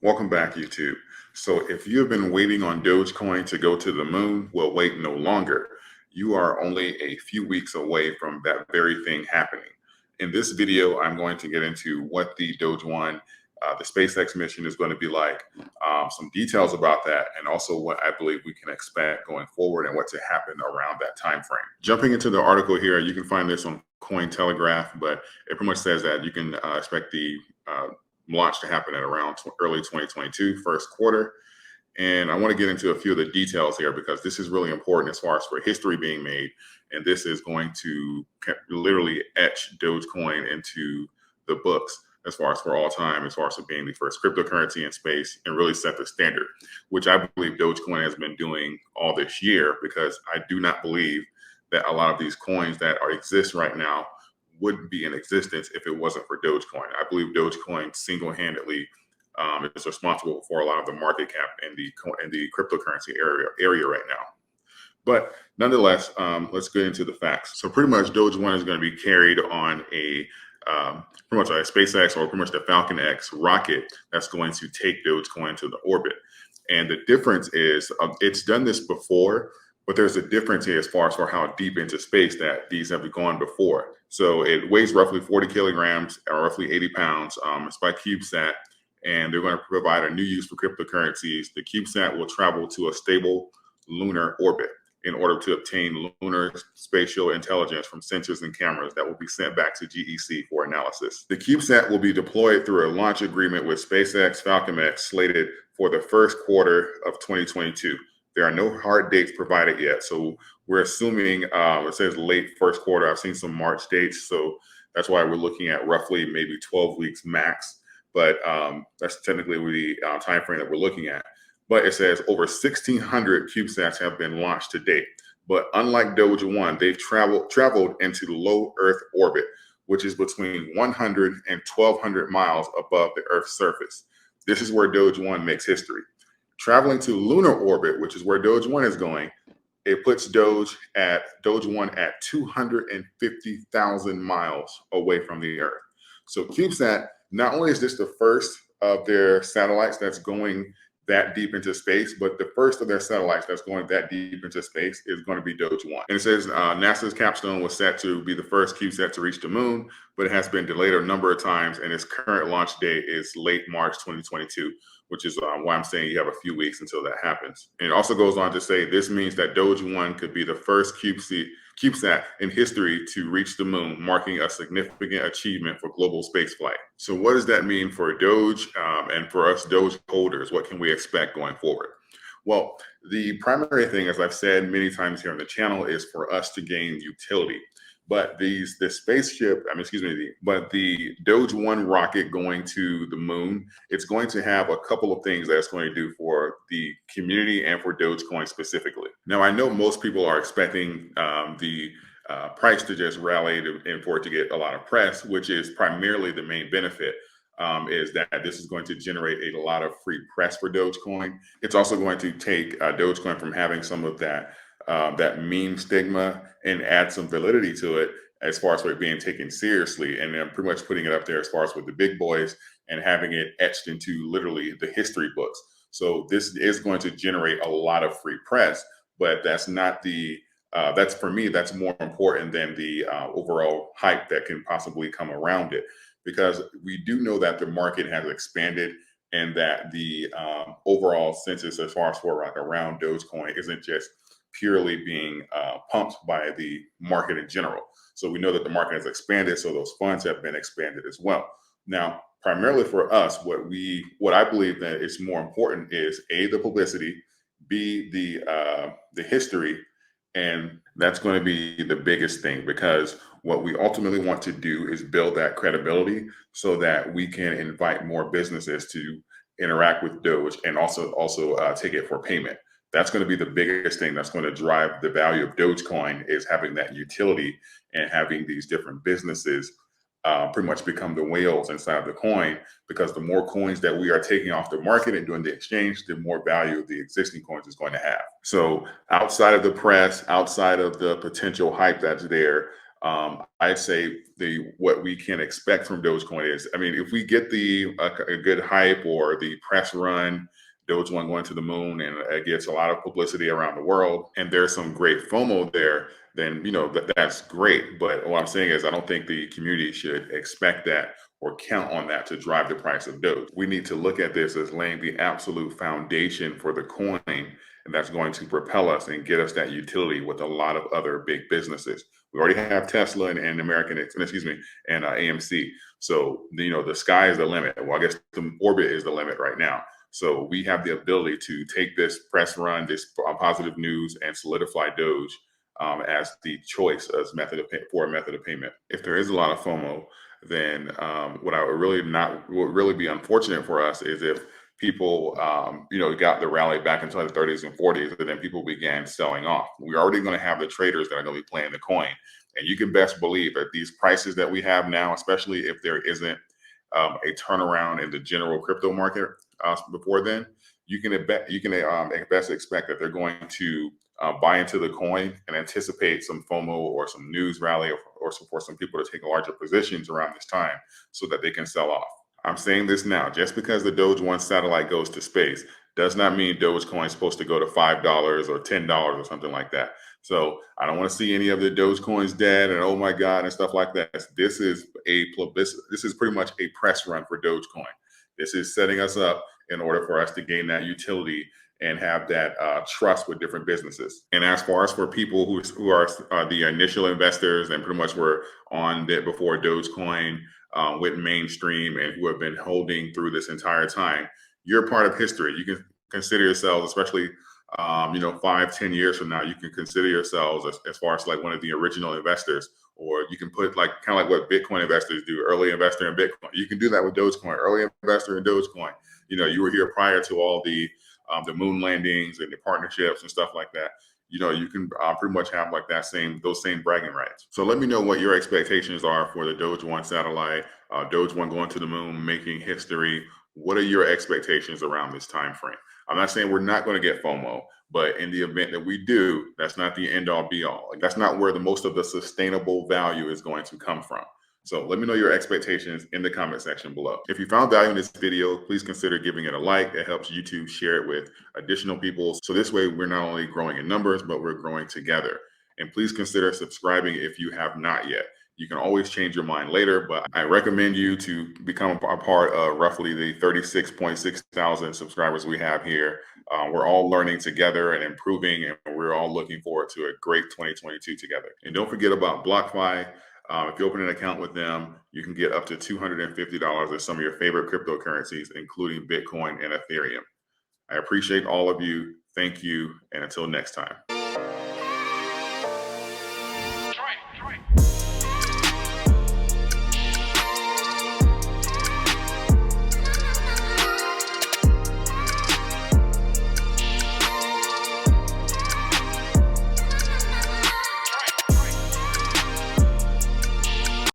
Welcome back, YouTube. So, if you have been waiting on Dogecoin to go to the moon, well, wait no longer. You are only a few weeks away from that very thing happening. In this video, I'm going to get into what the Doge One, the SpaceX mission is going to be like, some details about that, and also what I believe we can expect going forward and what to happen around that time frame. Jumping into the article here, you can find this on Cointelegraph, but it pretty much says that you can expect the launch to happen at around early 2022, first quarter. And I want to get into a few of the details here because this is really important as far as for history being made. And this is going to literally etch Dogecoin into the books as far as for all time, as far as being the first cryptocurrency in space and really set the standard, which I believe Dogecoin has been doing all this year, because I do not believe that a lot of these coins that exist right now wouldn't be in existence if it wasn't for Dogecoin. I believe Dogecoin single-handedly is responsible for a lot of the market cap in the cryptocurrency area right now. But nonetheless, let's get into the facts. So pretty much Doge One is going to be carried on a pretty much a SpaceX, or pretty much the Falcon X rocket that's going to take Dogecoin to the orbit. And the difference is it's done this before, but there's a difference here as far as for how deep into space that these have gone before. So it weighs roughly 40 kilograms or roughly 80 pounds. It's by CubeSat, and they're going to provide a new use for cryptocurrencies. The CubeSat will travel to a stable lunar orbit in order to obtain lunar spatial intelligence from sensors and cameras that will be sent back to GEC for analysis. The CubeSat will be deployed through a launch agreement with SpaceX Falcon X slated for the first quarter of 2022. There are no hard dates provided yet, so we're assuming it says late first quarter. I've seen some March dates, so that's why we're looking at roughly maybe 12 weeks max. But that's technically the time frame that we're looking at. But it says over 1,600 CubeSats have been launched to date. But unlike Doge One, they've traveled into the low Earth orbit, which is between 100 and 1,200 miles above the Earth's surface. This is where Doge One makes history. Traveling to lunar orbit, which is where Doge One is going, it puts Doge One at 250,000 miles away from the Earth. So CubeSat, not only is this the first of their satellites that's going that deep into space, but the first of their satellites that's going that deep into space is going to be Doge One. And it says NASA's capstone was set to be the first CubeSat to reach the moon, but it has been delayed a number of times, and its current launch date is late March 2022, which is why I'm saying you have a few weeks until that happens. And it also goes on to say this means that Doge One could be the first CubeSat in history to reach the moon, marking a significant achievement for global spaceflight. So what does that mean for Doge and for us Doge holders? What can we expect going forward? Well, the primary thing, as I've said many times here on the channel, is for us to gain utility. But the Doge One rocket going to the moon, it's going to have a couple of things that it's going to do for the community and for Dogecoin specifically. Now, I know most people are expecting the price to just rally and for it to get a lot of press, which is primarily the main benefit. Is that this is going to generate a lot of free press for Dogecoin. It's also going to take Dogecoin from having some of that meme stigma and add some validity to it as far as for it being taken seriously, and then pretty much putting it up there as far as with the big boys and having it etched into literally the history books. So this is going to generate a lot of free press, but that's not the that's, for me, that's more important than the overall hype that can possibly come around it, because we do know that the market has expanded and that the overall census as far as for like around Dogecoin isn't just purely being pumped by the market in general. So we know that the market has expanded, so those funds have been expanded as well. Now, primarily for us, what I believe that is more important is A, the publicity, B, the history, and that's going to be the biggest thing, because what we ultimately want to do is build that credibility so that we can invite more businesses to interact with Doge and also take it for payment. That's going to be the biggest thing that's going to drive the value of Dogecoin, is having that utility and having these different businesses pretty much become the whales inside the coin, because the more coins that we are taking off the market and doing the exchange, the more value the existing coins is going to have. So outside of the press, outside of the potential hype that's there, I'd say what we can expect from Dogecoin is, I mean, if we get a good hype or the press run, Doge one going to the moon, and it gets a lot of publicity around the world, and there's some great FOMO there, then that's great. But what I'm saying is, I don't think the community should expect that or count on that to drive the price of Doge. We need to look at this as laying the absolute foundation for the coin, and that's going to propel us and get us that utility with a lot of other big businesses. We already have Tesla and AMC. So the sky is the limit. Well, I guess the orbit is the limit right now. So we have the ability to take this press run, this positive news, and solidify Doge as the choice as for a method of payment. If there is a lot of FOMO, then what would really be unfortunate for us is if people got the rally back into the 30s and 40s, and then people began selling off. We're already going to have the traders that are going to be playing the coin, and you can best believe that these prices that we have now, especially if there isn't a turnaround in the general crypto market before then, you can at best expect that they're going to buy into the coin and anticipate some FOMO or some news rally, or for some people to take larger positions around this time so that they can sell off. I'm saying this now, just because the Doge 1 satellite goes to space does not mean Dogecoin is supposed to go to $5 or $10 or something like that. So I don't want to see any of the Dogecoins dead and oh my God and stuff like that. This is pretty much a press run for Dogecoin. This is setting us up in order for us to gain that utility and have that trust with different businesses. And as far as for people who are the initial investors and pretty much were on it before Dogecoin went mainstream and who have been holding through this entire time, you're part of history. You can consider yourselves, especially 5-10 years from now, you can consider yourselves as far as like one of the original investors, or you can put like kind of like what Bitcoin investors do, early investor in Bitcoin. You can do that with Dogecoin, early investor in Dogecoin. You were here prior to all the moon landings and the partnerships and stuff like that. You can pretty much have like those same bragging rights. So let me know what your expectations are for the Doge 1 satellite, Doge 1 going to the moon, making history. What are your expectations around this time frame? I'm not saying we're not going to get FOMO, but in the event that we do, that's not the end all be all. Like, that's not where the most of the sustainable value is going to come from. So let me know your expectations in the comment section below. If you found value in this video, please consider giving it a like. It helps YouTube share it with additional people. So this way, we're not only growing in numbers, but we're growing together. And please consider subscribing if you have not yet. You can always change your mind later, but I recommend you to become a part of roughly the 36.6 thousand subscribers we have here. We're all learning together and improving, and we're all looking forward to a great 2022 together. And don't forget about BlockFi. If you open an account with them, you can get up to $250 of some of your favorite cryptocurrencies, including Bitcoin and Ethereum. I appreciate all of you. Thank you. And until next time.